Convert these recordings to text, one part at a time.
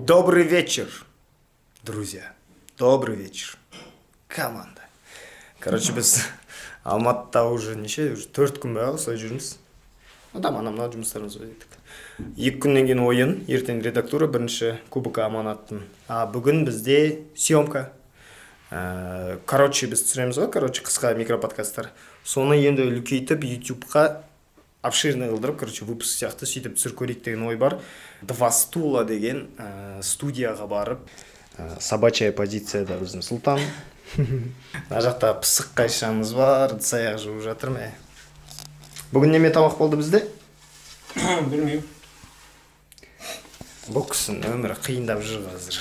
Добрый вечер, друзья. Добрый вечер. Команда. Короче, біз Алматыда уже 4 күн бағы солай жүрміз. Мына жұмыстарымыз өйттік. 2 күннен кейін ойын, ертең редактура, бірінші кубок аманаттың. Бүгін бізде съемка. Короче, біз түсіреміз ғой, қысқа микроподкасттар. Соны енді үлкейтіп, YouTube-ға обширный қылдырып, выпуск сияқты сөйтіп түсір көрейік деген ой бар. Два стула деген студияға барып, собачья позицияда біздің Сұлтан. Мына жақта пысық қайшамыз бар, ыдыс-аяқ жуып жатыр ма? Бүгін неме тамақ болды бізде? Білмеймін. Бұл кісінің өмірі қиындап жүр қазір.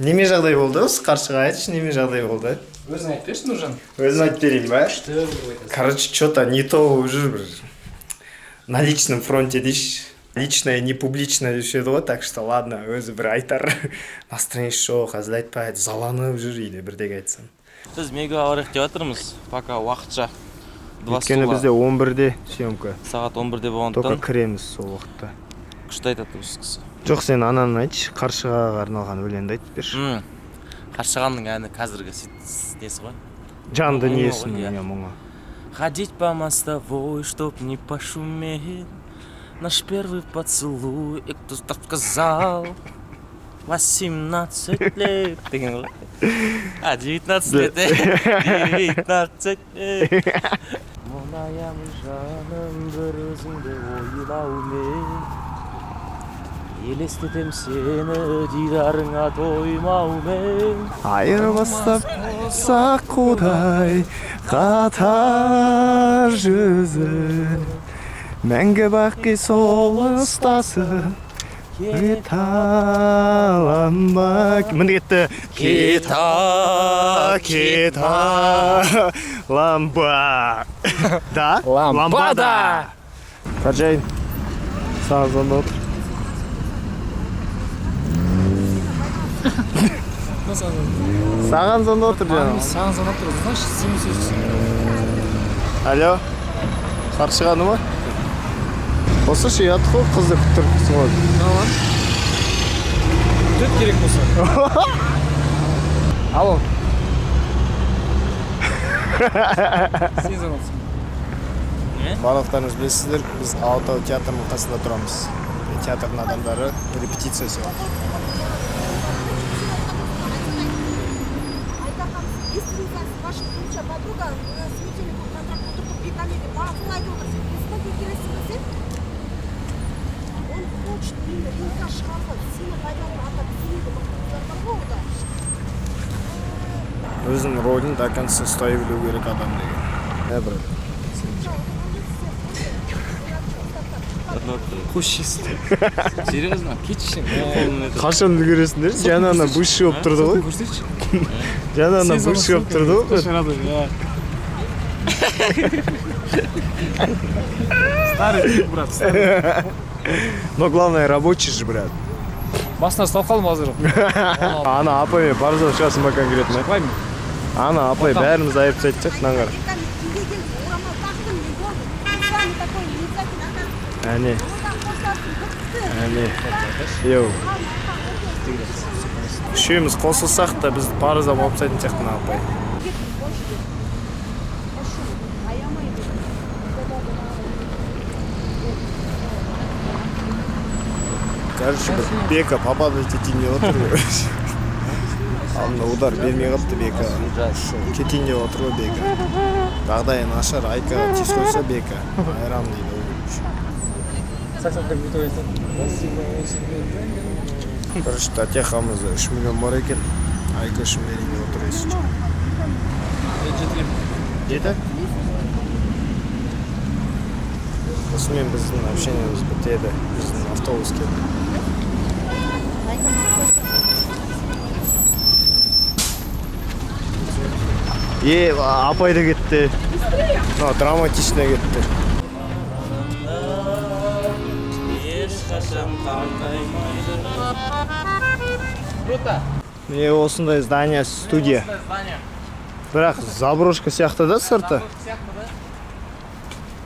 Неме жағдай болды? Қаршыға айтшы, неме жағдай болды? Өзің айтып берші, Нұржан. Өзім айтып берейін ба? Короче, что-то не то жүр бір. На личном фронте дейші. Личное, не публичное дешеді ғой, так что ладно, өзі бір айтар. Настроение жоқ, әзіл айтпайды, заланып жүр или бірдегі айтсын. Біз мега авария деп жатырмыз, пока уақытша. Өйткені бізде 11-де съемка. Сағат 11-де болғандықтан. Только кіреміз сол уақытта. Күшті айтады өз кісі. Жоқ, сен ананы айтшы, Қаршығаға арналған өлеңді айтып берші. Қаршығаның әні қазіргі несі ғой? Жан дүниесінің мұңы. Ходить по мостовой, чтоб не пошуметь. Наш первый поцелуй, и кто-то сказал 18 лет. 19 лет, 19 лет. Мұнаям жаным бір өзіңді ойлаумен. Елестетем сені дидарыңа тоймаумен. Айырбастап сақ құдай қатар жүзі. Мәңгі бақи сол ұстасын кеталанба. Міне кетті. Кеталанба. Да? Лампада! Қажайын, саған zonda отыр. Саған zonda отыр жаным. Саған zonda отыр, знаешь, сен сөзсің. Алло, Қаршығаны ма? Осы ұят қой, қызды күттіріпсің ғой. Налан. Төт керек болса. Алло. Сен zondatsың. Барлықтарыңыз білесіздер, біз Алатау театрының қасында тұрамыз. Театрның адамдары репетиция соғады. Ваша лучшая подруга смертельный контракт отырып при комедии маған сол айтып отыр. Сколько интересно сен? Он хочет рингқа шығарып, сені пайдаланып атап сенеді мықтылар ғой ода. Өзінің рөлін до конца ұстай білу керек адам деген. Брат. Қошесті. Серьезно? Кетшін. Қашан үлгересіңдер? Жаңа ана бывший болып тұрды ғой. Жаңа ана бывший болып тұрды ғой. Старый тип, брат, старый. Но главное рабочий же, брат. Басына ұстап қалдым азыр. Ана апаймен барзал шығасың ба конкретно? Шықпаймын. Ана апай бәріміз айып сәттік, наңғар. Әне. Йоу. Үшеуміз қосылсақ та біз парыза болып сәйтін сияқты апай. Короче, Бека попадать кетейін деп отыр ғой. Алдында удар бермей қалыпты Бека. Кетейін деп отыр ғой Бека. Жағдайы нашар, Айка тез қойса Бека. Айрам дейді. Сақсақ как будто айтады. Короче, Татьяхамызда 3 миллион бар екен. Айка үшін берейін деп отыр есін. Жеті? Осымен біздің общениеміз бітеді. Біздің автобус келді. Апай да кетті. Драматично кетті. Міне осындай здание, студия. Бірақ заброшка сияқты да сырты.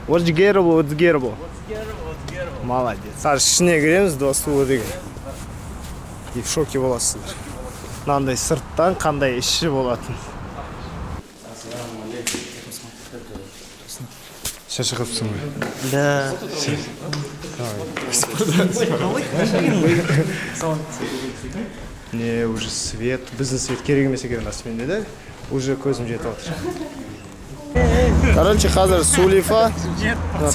What's gettable? Молодец. Сар ішіне кіреміз, два стула деген. И в шоке боласыздар. Мынандай сырттан қандай іші болатын. Шашығыпсың ғой? Да. Не, уже свет. Біздің свет керек емес екен расымен де. Уже көзім жетіп отыр. Короче, қазір Сулифа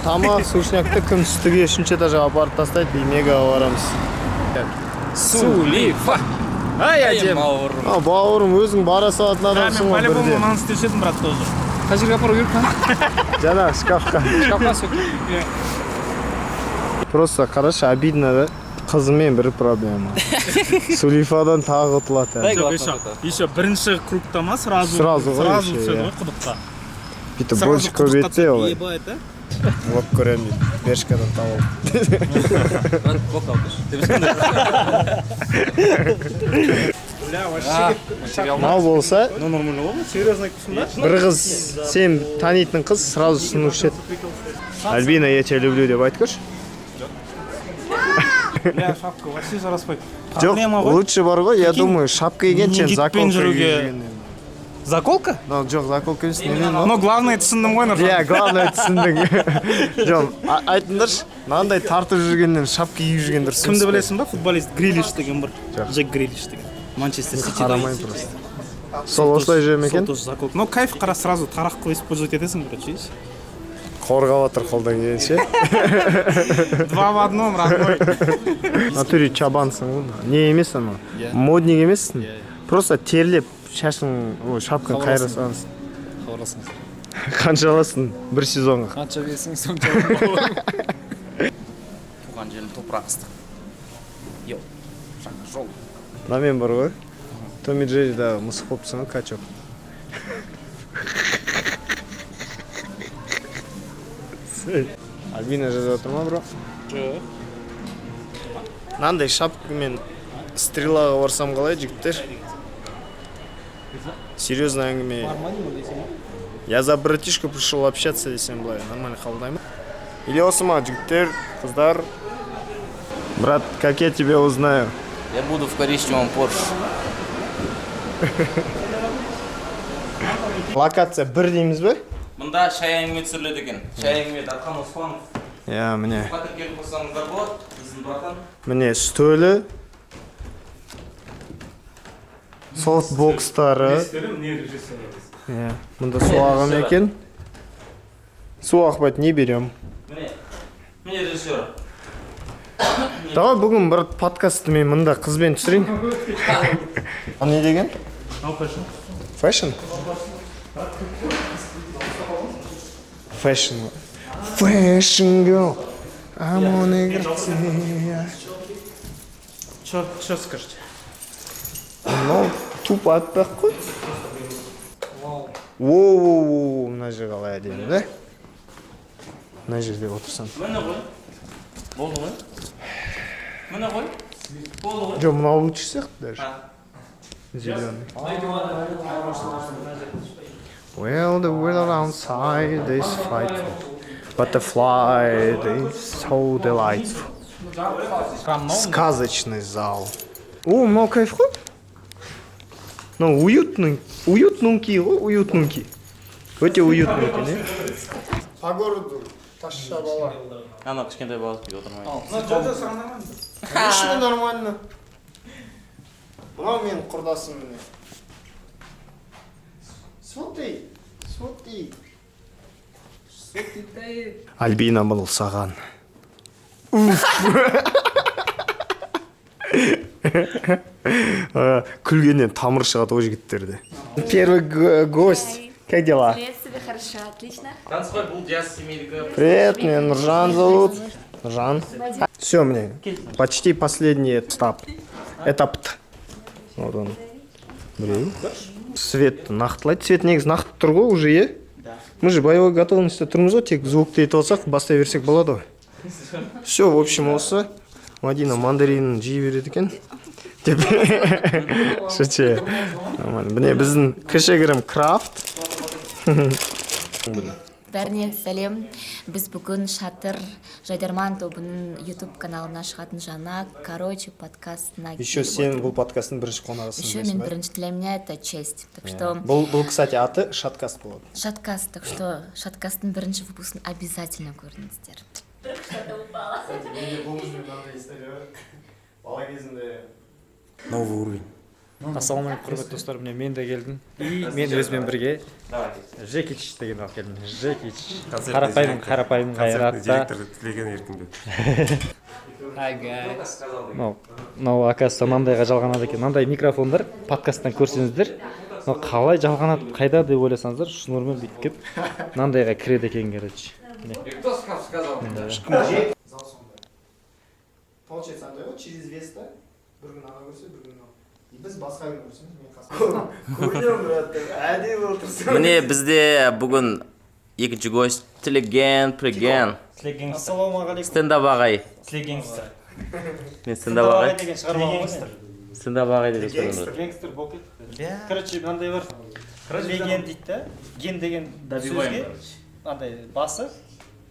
тамақ, сушнякты күн үстіге 3-ші этажға апарып тастайды, беймеге барамыз. Сулифа. Ай, әдем. Бауырым, өзің бара салатын адамсың ғой бірде. По-любому мынаны істеуші едім, брат, тоже. Қай жерге апару керек па? Жаңағы шкафқа. Шкафқа сөк. Просто қарашы, обидно да. Қызымен бір проблема. Сулифадан тағы ұтылады. Еще бірінші кругта ма сразу түседі ғой құдыққа. Бүйтіп больше көбейтсе олай. Лоп көрем дейді. Бершкадан тауып. Бок алдыш. Мал болса, Ну нормально болды, серьезно айтыпсың ба? бір қыз, сен танитын қыз сразу сынушы еді. Альбина, я тебя люблю деп айтып көрші. Бля, шапка вообще жараспайды. Жоқ, лучше бар ғой, я думаю, шапка киген сен заколка жүруге. киген. Заколка? Жоқ, заколка емес. Ну главное түсіндім ғой Нұржан. Иә, главное түсіндің. Жоқ, айтыңдаршы, мынандай тартып жүргеннен шапка киіп жүрген дұрыс. Кімді білесің ба? Футболист Грилиш деген бір. Джек Грилиш деген. Манчестер Сити. Қарамайын просто. Сол осылай жүрем екен. Сол тоже заколка. Ну кайф қара сразу тарақ қойып использовать етесің, короче, видишь? Қорғап отыр қолдан келгенше. 2 в 1, родной. Натуре чабансың ғой. Не емес ана. Модник емессің. Просто терлеп шашың, шапкаң қайрасаңыз. Хабарласыңыз. Қанша аласың бір сезонға? Қанша берсең сонша болады. Туған жерім топырақ ыстық. Йоу, жаңа жол. Мынамен бар ғой. Томми Джеррида мысық болыпсың ғой, качок. Альбина жазып отыр ма, бро? Жоқ. Мынандай шапкамен стрелаға барсам қалай, жігіттер? Серьезно әңгіме. Я за братишку пришел общаться десем былай, нормально қабылдаймын. Или осы ма, жігіттер, қыздар? Брат, как я тебя узнаю? Я буду в коричневом Порше. Локация бір дейміз бе? Мұнда шай әңгіме түсіріледі екен. Шай әңгіме Дархан Оспанов. Иә, міне. Батыр келіп қосаңыздар болады, біздің братан. Міне стөлі. Софтбокстары. Иә, мұнда су ағым екен. Су ақпайды не берем? Міне режиссер. Давай бүгін бір подкастты мен мұнда қызбен түсірейін. А не деген? Fashion? Fashion. Fashion girl. I'm on a girl. Что скажете? Ну, тупо айтпақ қой. Воу, мына жер қалай әдемі, да? Мына жерде отырсам. Міне ғой. Болды ғой. Міне ғой. Болды ғой. Жоқ, мынау лучше сияқты даже. Зеленый. Well, the weather outside is frightful, but the flight is so delightful. Сказочный зал. О, мынау кайф қой. Ну, уютненький ғой, уютненький. Өте уютненький, не? По городу тазша бала. Ана кішкентай балық күйде отырмайды. Конечно, нормально. Мынау менің құрдасым міне. Смотри. Альбина бұл саған. Күлгеннен тамыр шығады ғой жігіттерде. Первый гость. Как дела? Привет, тебе хорошо, отлично. Танцпол бұл жас семейдікі. Привет, меня Нуржан зовут. Нуржан. Все, мне почти последний этап. Вот он. Біреу. Свет нақтылайды. Свет негізі нақты тұр ғой уже, е? Мы же боевой готовностьте тұрмыз ғой, тек звукты етіп алсақ, бастай берсек болады ғой. Все, в общем, осы. Мадина мандаринін жей береді екен. Шучу. Міне біздің кішігірім крафт. Бәріне сәлем. Біз бүгін Шатыр Жайдарман тобының YouTube каналына шығатын жаңа «Короче» подкастына Еще сен бұл подкасттың бірінші қонағысың. Еще мен бірінші, для меня это честь. Так что... Бұл, кстати, аты Шаткаст болады. Шаткаст, так что Шаткасттың бірінші выпускын обязательно көріңіздер. Бала кезінде Новый уровень. Ассалаумағалейкум, құрметті достар, міне мен де келдім. И мен өзімен бірге Жекич деген алып келдім. Жекич. Қарапайым қайратта. Директор Тілеген Еркінбек. Мынау оказывается мынандайға жалғанады екен. Мынандай микрофондар подкасттан көрсеңіздер, қалай жалғанады, қайда деп ойласаңыздар, шнурмен бүйтіп келіп мынандайға кіреді екен, короче. Кто сказал? Получается, андай ғой, через веста бір күн ана көрсе, бір күн ана. И біз басқа күн көрсеміз, мен қасқырсам. Көрдім, брат, әдейі отырсам. Міне бізде бүгін екінші гость Тілеген. Ассалаумағалейкум. Стендап ағай. Тілегенстер. Мен стендап ағай. деген шығармаған ғой. Стендап ағай деп сөйледім. Гангстер болып кетті. Короче, мынандай бар. Тілеген дейді да. Ген деген сөзге андай басы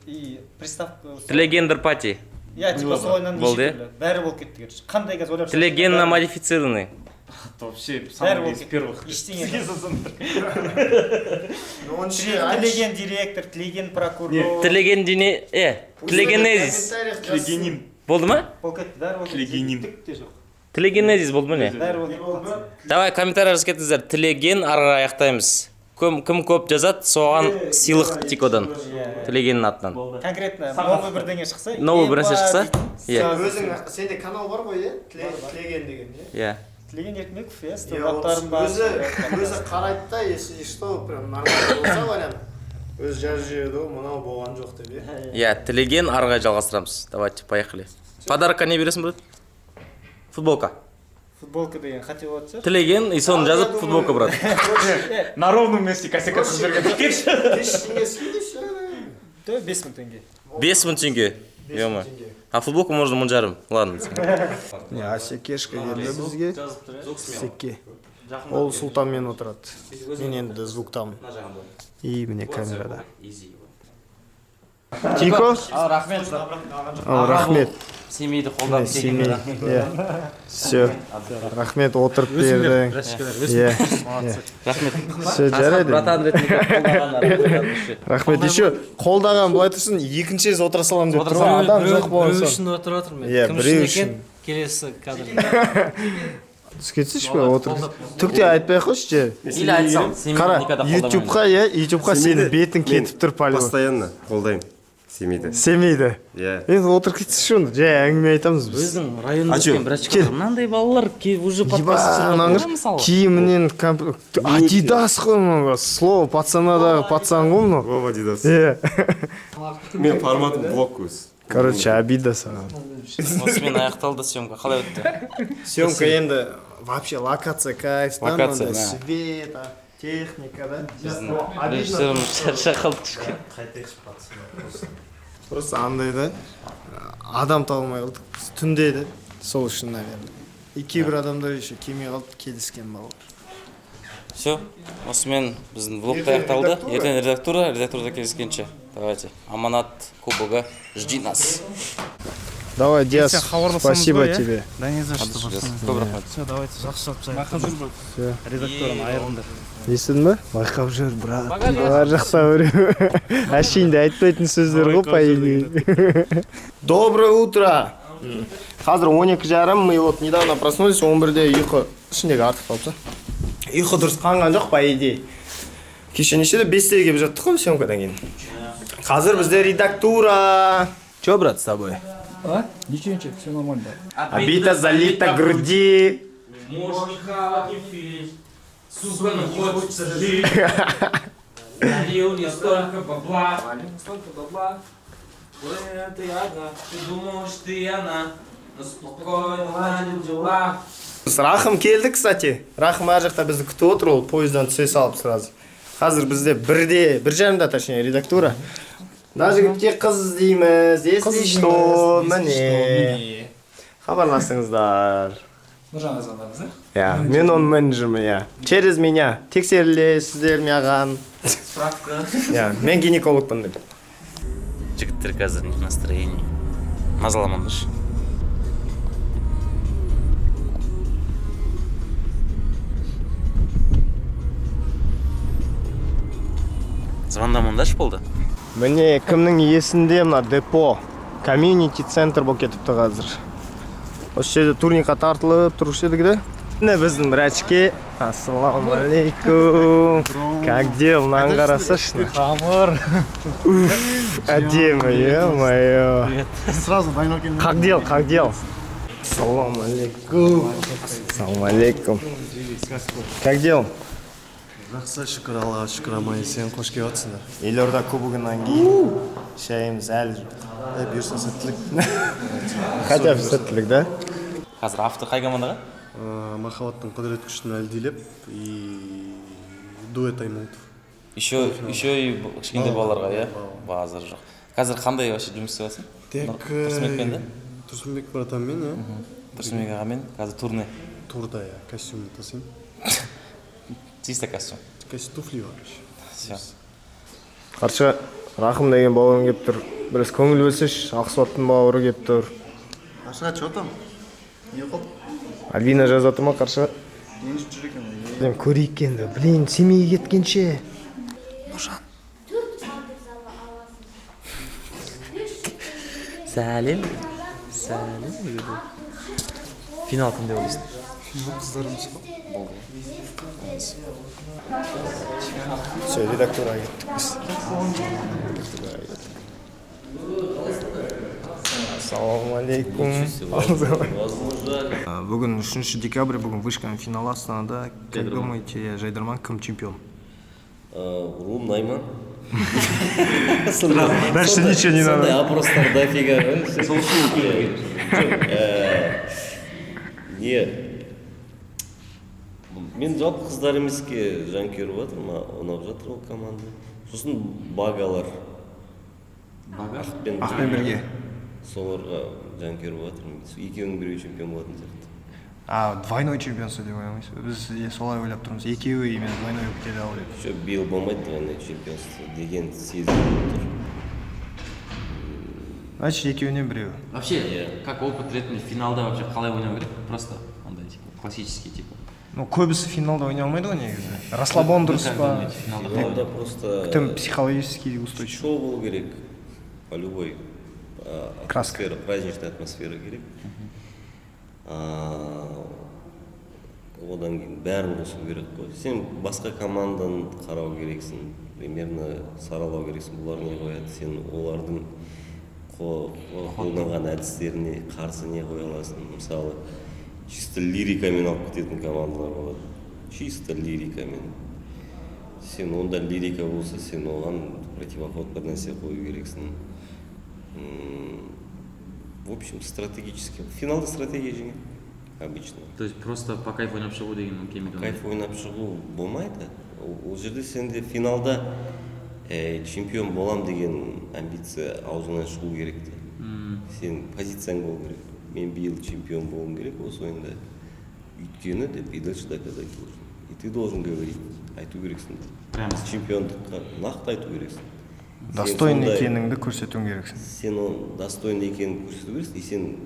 и приставка. Тілегендер пати. Я типа солайынан Болды. бәрі болып кетті, короче. Қандай қазір ойлап Тілегенно модифицированный. Вообще самый из первых. Ештеңе. Тілеген директор, тілеген прокурор. Тілеген дене, тілегенезис. Тілегенин. Болды ма? Болып кетті, бәрі болып кетті. Тілегенин. Тілегенезис болды ма не? Бәрі болып кетті. Давай комментарий жазып кетіңіздер. Тілеген ары аяқтаймыз. Кім көп жазады, соған сыйлық тикодан. Тілегеннің атынан. Конкретно новый бірдеңе шықса, Новый бірнәрсе шықса, иә. Өзің, сенде канал бар ғой, е? Тілеген деген, е? Иә. Тілеген Еркінбеков, иә, стендаптарым бар. Өзі қарайды да, если что, прям нормально болса вариант. Өзі жазып жіберді ғой, мынау болған жоқ деп, е? Иә, Тілеген арыға жалғастырамыз. Давайте, поехали. Подарокқа не бересің, брат? Футболка. Футболка деген хотел отса. Тілеген, и соны жазып футболка, брат. На ровном месте косяк атып жүрген. Тысяч теңге скидыш, Да, 5000 теңге. 5000 теңге. Ема. А футболка можно 1000. Ладно. Не, Асекешка келді бізге. Секке. Ол Сұлтанмен отырады. Мен енді звуктамын. И міне камерада. Тико? Рахмет. Рахмет. Семейді қолдап Семей. Все. Рахмет, отырып бердің. Рахмет. Все, жарайды. Братан ретінде қолдаған. Рахмет. Еще қолдаған былай тұрсын, екінші рет отыра салам деп тұрған адам жоқ болған Біреу соң. үшін отырып отырмын мен. Иә, Кім біреу үшін үшін. екен? Келесі кадрда. Түскетсінші бе, отырып. Түкте айтпай қойшы. Или айтсам, Қара, семейді ютубқа сенің бетің кетіп тұр пәлі. Постоянно қолдаймын Семейді. Семейді. Иә. Енді отырып кетсінші оны, жай әңгіме айтамыз біз. Біздің районда өткен бір ачыққа мынандай балалар уже подкаст киімінен Адидас қой мынау, слово пацанадағы пацан ғой мынау. Вова Дидас. Иә. Мен форматым блок көз. Короче, обида саған. Осымен аяқталды съемка. Қалай өтті? Съемка енді вообще локация кайф, там Локация, андай да. свет, техника, да? Режиссеріміз шарша қалдық кішкене. Просто андай да, адам табылмай қалдық, түнде де, сол үшін, наверное. И кейбір адамдар еще келмей қалды, келіскен балалар. Все, осымен біздің влогта аяқталды. Ертең редактурада кездескенше. Давайте, аманат кубогы, жди нас. Давай, Диас, спасибо тебе. Да не за что. Көп рахмет. Все, давайте жақсылап жайып. Редакторым айырылды. Естідің ба? Байқап жүр, брат. Бар жақта біреу. Әшейінде айтпайтын сөздер ғой, по идее. Доброе утро. Қазір 12:30, мы вот недавно проснулись, 11:00-де ұйқы ішіндегі артық қалыпса. Ұйқы дұрыс қанған жоқ, по идее. Кеше нешеде 5:00-де келіп жаттық қой съемкадан кейін. Қазір бізде редактура. Че, брат, с тобой? А? Ничего, все нормально. Обита залита груди. Можешь хавать и пить, сука, но хочется жить. Налил не столько бабла. Ты одна, ты думаешь, ты она, но спокойно ладим дела. Рахым келді, кстати. Рахым ар жақта бізді күтіп отыр, ол поездан түсе салып сразу. Қазір бізде 1:30, точнее, редактура. Мына жігітке қыз іздейміз, если что, міне. Хабарласыңыздар. Нұржан звондадыңыз, ә? иә мен оның менеджермін иә через меня тексерілесіздер маған Справка. иә мен гинекологпын деп Жігіттер қазір настроение. Мазаламаңдаршы. Звондамаңдаршы болды. міне кімнің есінде мына депо комьюнити центр болып кетіпті қазір осы жерде турникқа тартылып тұрушы едік да міне біздің врачке ассалаумағалейкум как дел мынаны қарасашы Қамыр. әдемі е-мое Сразу дайын екен. как дел ассалаумағалейкум как дел Жақсы, шүкір Аллаға, шүкір аман сен қош келіп жатсыңдар. елорда кубогынан кейін шайымыз әлі жоқ Бұйырса сәттілік. хотя бы сәттілік да Қазір автор қай командаға? Махаббаттың құдірет күшін әлдилеп и дуэт Аймауытов. Еще и кішкентай балаларға, иә? Базар жоқ. Қазір қандай вообще жұмыс істеп жатсың? Тек Тұрсынбекпен да? Тұрсынбек братанмен, иә. Тұрсынбек ағамен қазір турне. Турда, иә, костюмді тасайын. Чисто костюм. Туфли бар. Все. қаршы рахым деген бауырым келіп тұр біраз көңіл бөлсеші ақсуаттың бауыры келіп тұр Ашыға, че там? Не қыл? альбина жазып жатыр ма қаршы Нені жүр екен? мен көрейік енді блин семейге кеткенше Сәлем. Финал кімде ойлайсың? Қыздарымыз ба? все редактурға кеттік біз ассалаумағалейкум бүгін 3 декабрь бүгін вышканың финалы Астанада как думаете Жайдарман кім чемпион Рум Найман. дальше ничего не надо Опростар дофига. Не. Мен жалпы қыздар емеске жанкүйер болып жатыр, ұнап жатыр ол команда. Сосын багалар. Ақпен бірге соларға жанкүйер болып жатыр. Екеуінің біреуі чемпион болатын сияқты. двойной чемпионство деп ойламайсыз біз солай ойлап тұрмыз екеуі именно двойной болып келе алып еді Еще биыл болмайды двойной чемпионство деген сезім тұр. значит екеуінен біреуі Вообще, как опыт ретінде финалда вообще қалай ойнау керек? Просто андай типа классический типа. ну көбісі финалда ойнай алмайды ғой негізі расслабон дұрыс па Финалда просто кім психологически устойчив шоу болу керек по любой Краска. атмосфера, праздничная атмосфера керек. Одан кейін бәрін қосу керек қой. Сен басқа команданы қарау керексің, примерно саралау керексің. Бұлар не қояды, сен олардың қолданған әдістеріне қарсы не қоя аласың. Мысалы, чисто лирикамен алып кететін командалар болады. Чисто лирикамен. Сен онда лирика болса, сен оған противоход бір нәрсе қою керексің. В общем, стратегически. Финалда стратегия жеңеді, обычно. То есть просто по кайфу ойнап шығу деген кемеге. Кайф ойнап шығу болмайды. Ол жерде сенде финалда чемпион болам деген амбиция аузыңнан шығу керек те. Сен позицияң болу керек. Мен биыл чемпион болуым керек осы ойында. Өйткені деп и дальше доказать должен. И ты должен говорить, айту керексің. Чемпиондыққа нақты айту керексің. достойный екеніңді көрсетуің керексің Сен оны достойный екенін көрсету керексің, и сен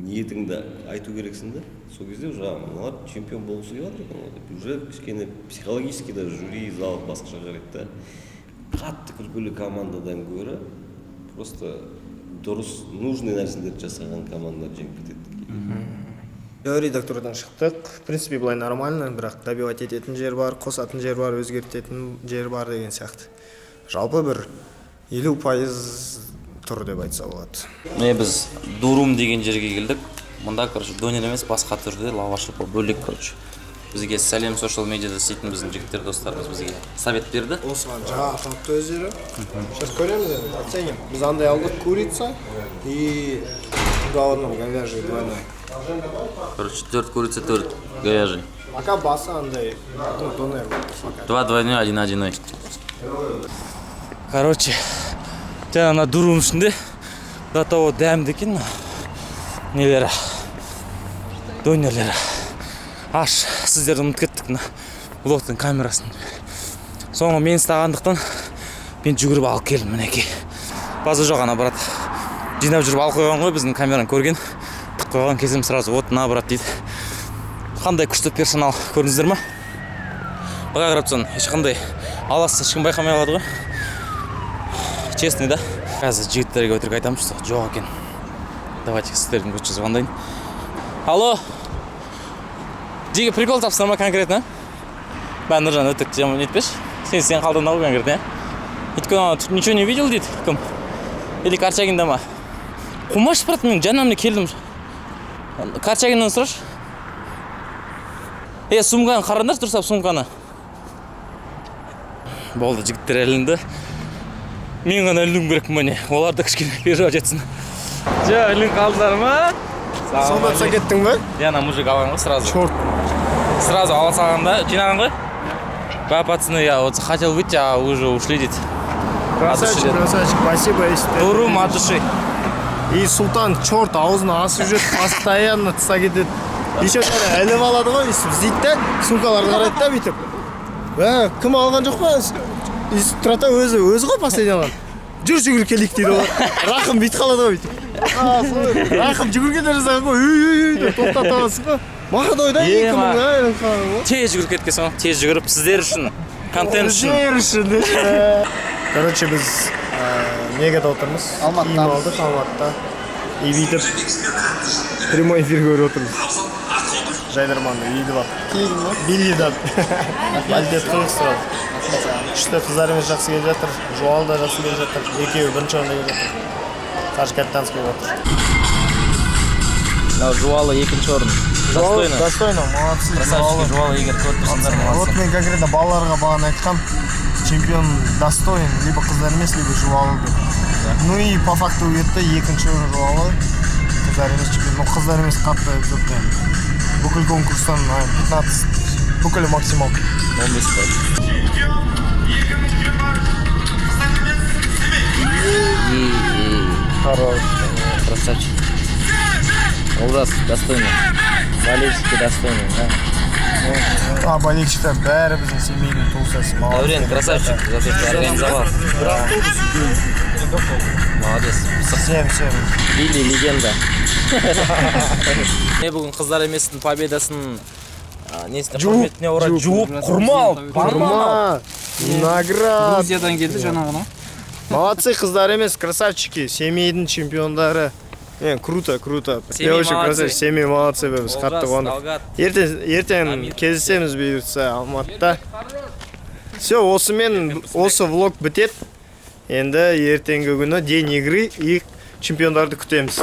ниетіңді айту керексің да. Сол кезде уже мыналар чемпион болғысы келіп жатыр екен ғой деп. Уже кішкене психологически да жюри зал басқаша қарайды да. Қатты күлкілі командадан гөрі просто дұрыс нужный нәрселерді жасаған командалар жеңіп кетеді. редактурдан шықтық в принципе былай нормально бірақ добивать ететін жер бар қосатын жер бар өзгертетін жер бар деген сияқты жалпы бір 50% тұр деп айтса болады Міне біз Дурум деген жерге келдік. Мұнда короче донер емес басқа түрде лаваш бөлек короче. Бізге сәлем социал медиада істейтін біздің жігіттер достарымыз бізге совет берді. осыған жаңа тапты өздері сейчас көреміз енді оценим біз андай алдық курица и главное говяжий двойной Короче 4 курица 4 говяжий. пока басы андай донер 2 двойной 1 одиной. Короче жаңа ана Дурум ішінде до того дәмді екен нелері. донерлер. Аш, сіздерді ұмытып кеттік мына блогтың камерасын. Соңғы мен ұстағандықтан мен жүгіріп алып келдім мінекей. Базы жоқ ана брат. Жинап жүріп алып қойған ғой біздің камераны көрген. Тық қойған кезім сразу вот на брат дейді. Қандай күшті персонал көрдіңіздер ма? Баға қарап тұрсаң, ешқандай аласыз ешкім байқамай қалады ғой. Честный, да? Қазір жігіттерге өтірік айтамын, что жоқ екен. Давайте сіздердің көз звондайын. Алло. Жеге прикол тапсыңдар ма конкретно? Бәрі Нұржан өтірік жаман етпеш. Сен қалдың ғой конкретно, өйткені ничего не видел дейді кім? Или Корчагинда ма? Қумаш брат, мен жанымда келдім. Корчагиннан сұрашы. Сумканы қараңдар, тұрсап сумканы. Болды, жігіттер әлінді. Мен ғана ілуім керек міне. Олар да кішкене переживать етсін. Жа, ілін қалдылар ма? Сонда тұса кеттің бе? Яна мужик алған ғой сразу. Чорт. Сразу ала салғанда жинаған ғой. Ба, пацаны, я вот хотел выйти, а уже ушли, дейді. Красавчик, спасибо. Дурум от души. И Султан, черт, аузына асып жүреді, постоянно тұса кетеді. Еще іліп алады ғой, іздейді де, сумкаларды қарайды да бүйтіп. Кім алған жоқ па? Тұрата өзі ғой последний алған. Жүгір келейік дейді олар. Рахым бүйтіп қалады ғой бүйтіп. Рахым жүгіргенде жасаған ғой, тоқтатамасың ғой. Маған ойда 2000 Тез жүгіріп кеткесің, тез жүгіріп сіздер үшін, контент үшін. Сіздер үшін. Короче, біз Мегада отырмыз. Киім алдық Алматыда. И бүйтіп прямой эфир көріп отырмыз. Жайдарманды үйді бақ. Кейін ма? Биллидан. Әлдет қылық сұрады. Күшті қыздар емес жақсы келе жатыр. Жуал да жақсы келе жатыр. Екеуі бірінші орында келе жатыр. Қаршы капитанский болып жатыр. Жуалы екінші орын. Достойно, молодцы. Красавчики, Жуалы егер көріп тұрсыңдар, молодцы. Вот мен конкретно балаларға бағана айтқам, чемпион достоин, либо қыздар емес, либо Жуалы деп. Ну и по факту өтті, екінші орын Жуалы. Қыздар емес чемпион, но қыздар емес қатты өтті. Бүкіл конкурстан 15, бүкіл максимал 15 бар. Хорош. Красавчик. Ужас, достойный. Болельщики достойные, да? Болельщиктер бәрі біздің семейный туысасы. Дәурен, красавчик, за то, что организовал. Молодец. Всем. Билли, легенда. Мен бүгін қыздар еместің победасын несіне құрметіне орай жуып құрмал. Наград. Грузиядан келді жаңағына. Молодцы, қыздар емес, красавчики, семейдің чемпиондары. Круто. Я очень красавчик, семей молодцы біз қатты қуандық. Ертең кездесеміз бұйыртса Алматыда. Все, осымен осы влог бітеді. Енді ертеңгі күні день игры и чемпиондарды күтеміз.